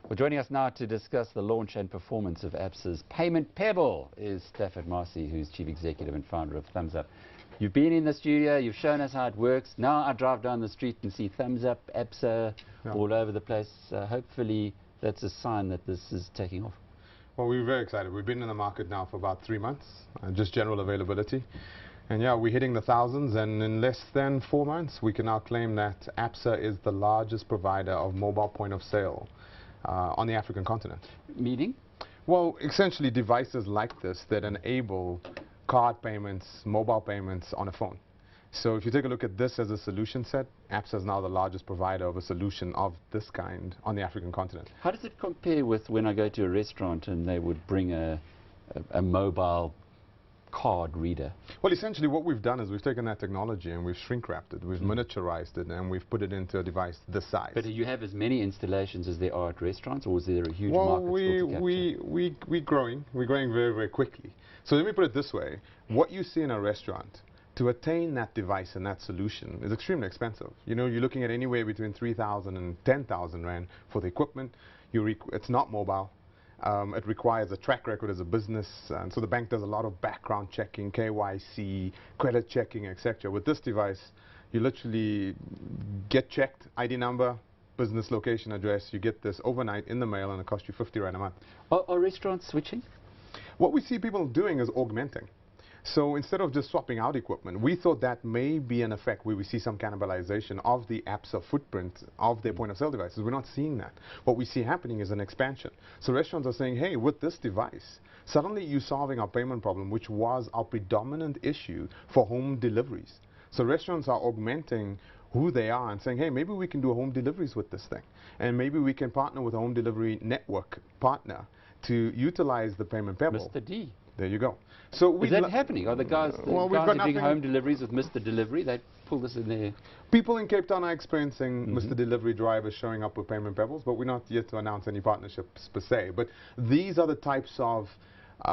Well, joining us now to discuss the launch and performance of ABSA's payment Pebble is Stafford Masie, who's Chief Executive and founder of Thumbzup. You've been in the studio, you've shown us how it works. Now I drive down the street and see Thumbzup, ABSA all over the place. Hopefully that's a sign that this is taking off. Well, we're very excited. We've been in the market now for about 3 months, just general availability. And yeah, we're hitting the thousands, and in less than 4 months, we can now claim that ABSA is the largest provider of mobile point of sale on the African continent. Meaning? Well, essentially devices like this that enable card payments, mobile payments on a phone. So if you take a look at this as a solution set, ABSA is now the largest provider of a solution of this kind on the African continent. How does it compare with when I go to a restaurant and they would bring a mobile card reader? Well, essentially what we've done is we've taken that technology and we've shrink wrapped it, we've miniaturized it, and we've put it into a device this size. But do you have as many installations as there are at restaurants, or is there a huge market still to capture? We're growing very, very quickly. So let me put it this way, what you see in a restaurant, to attain that device and that solution is extremely expensive. You know, you're looking at anywhere between 3,000 and 10,000 Rand for the equipment. It's not mobile. It requires a track record as a business, and so the bank does a lot of background checking, KYC, credit checking, etc. With this device, you literally get checked, ID number, business location, address, you get this overnight in the mail, and it costs you 50 Rand a month. Are restaurants switching? What we see people doing is augmenting. So instead of just swapping out equipment, we thought that may be an effect where we see some cannibalization of the ABSA footprint of their point of sale devices. We're not seeing that. What we see happening is an expansion. So restaurants are saying, hey, with this device, suddenly you're solving our payment problem, which was our predominant issue for home deliveries. So restaurants are augmenting who they are and saying, hey, maybe we can do home deliveries with this thing. And maybe we can partner with a home delivery network partner to utilize the payment Pebble. Mr. D. There you go. So is that happening? Are the guys, well, guys are doing home deliveries with Mr. Delivery? They pull this in there. People in Cape Town are experiencing Mr. Delivery drivers showing up with payment Pebbles, but we're not yet to announce any partnerships per se. But these are the types of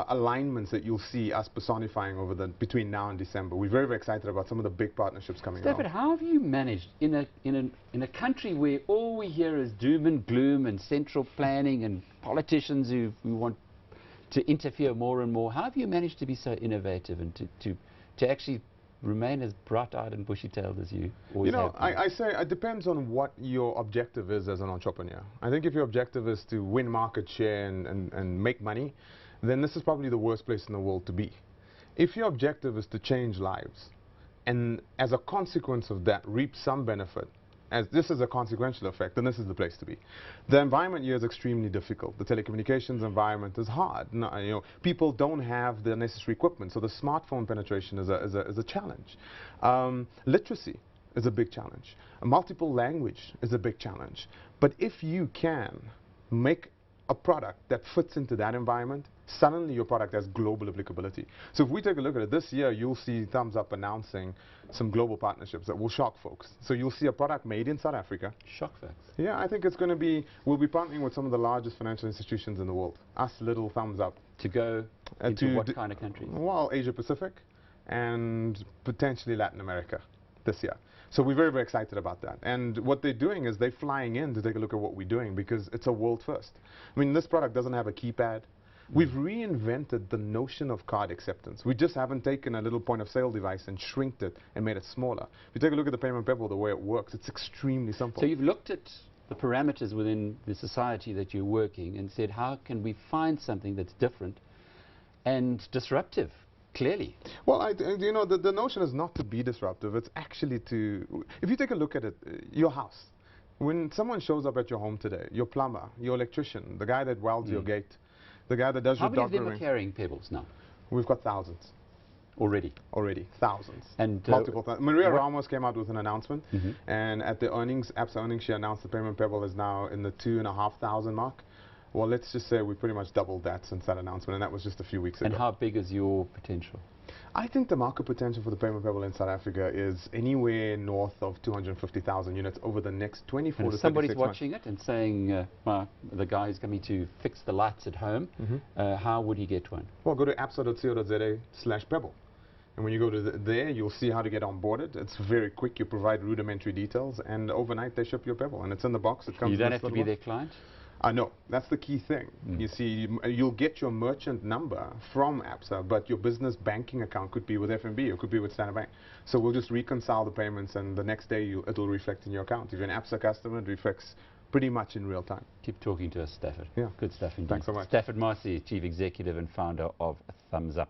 alignments that you'll see us personifying over between now and December. We're very, very excited about some of the big partnerships coming along. Stafford, how have you managed in a country where all we hear is doom and gloom and central planning and politicians who want to interfere more and more? How have you managed to be so innovative and to actually remain as bright-eyed and bushy-tailed as you always have? I say it depends on what your objective is as an entrepreneur. I think if your objective is to win market share and make money, then this is probably the worst place in the world to be. If your objective is to change lives, and as a consequence of that reap some benefit, as this is a consequential effect, then this is the place to be. The environment here is extremely difficult. The telecommunications environment is hard. No, you know, people don't have the necessary equipment, so the smartphone penetration is a challenge. Literacy is a big challenge. Multiple language is a big challenge. But if you can make a product that fits into that environment, suddenly your product has global applicability. So if we take a look at it, this year you'll see Thumbzup announcing some global partnerships that will shock folks. So you'll see a product made in South Africa. Shock facts. Yeah, I think it's going to be, we'll be partnering with some of the largest financial institutions in the world. Us little Thumbzup. To go into what kind of countries? Well, Asia Pacific and potentially Latin America this year. So we're very, very excited about that. And what they're doing is they're flying in to take a look at what we're doing because it's a world first. I mean, this product doesn't have a keypad. We've reinvented the notion of card acceptance. We just haven't taken a little point of sale device and shrinked it and made it smaller. If you take a look at the payment Pebble, the way it works, it's extremely simple. So you've looked at the parameters within the society that you're working and said, how can we find something that's different and disruptive? Clearly. Well, you know, the notion is not to be disruptive. It's actually to, if you take a look at it, your house. When someone shows up at your home today, your plumber, your electrician, the guy that welds your gate, the guy that does your dog grooming. How many of them are carrying Pebbles now? We've got thousands. Already? Already, thousands. And multiple thousands. Maria Ramos came out with an announcement, and at the ABSA earnings, she announced the payment Pebble is now in the 2,500 mark. Well, let's just say we pretty much doubled that since that announcement, and that was just a few weeks ago. And how big is your potential? I think the market potential for the payment Pebble in South Africa is anywhere north of 250,000 units over the next 24 to 36 months. Somebody's watching it and saying, the guy who's coming to fix the lights at home, how would he get one? Well, go to absa.co.za/Pebble. And when you go to there, you'll see how to get onboarded. It's very quick. You provide rudimentary details, and overnight they ship your Pebble, and it's in the box. It comes. You don't have to be their client? No, that's the key thing. You see, you'll get your merchant number from ABSA, but your business banking account could be with FNB or could be with Standard Bank. So we'll just reconcile the payments, and the next day it'll reflect in your account. If you're an ABSA customer, it reflects pretty much in real time. Keep talking to us, Stafford. Yeah. Good stuff indeed. Thanks so much. Stafford Masie, Chief Executive and Founder of Thumbzup.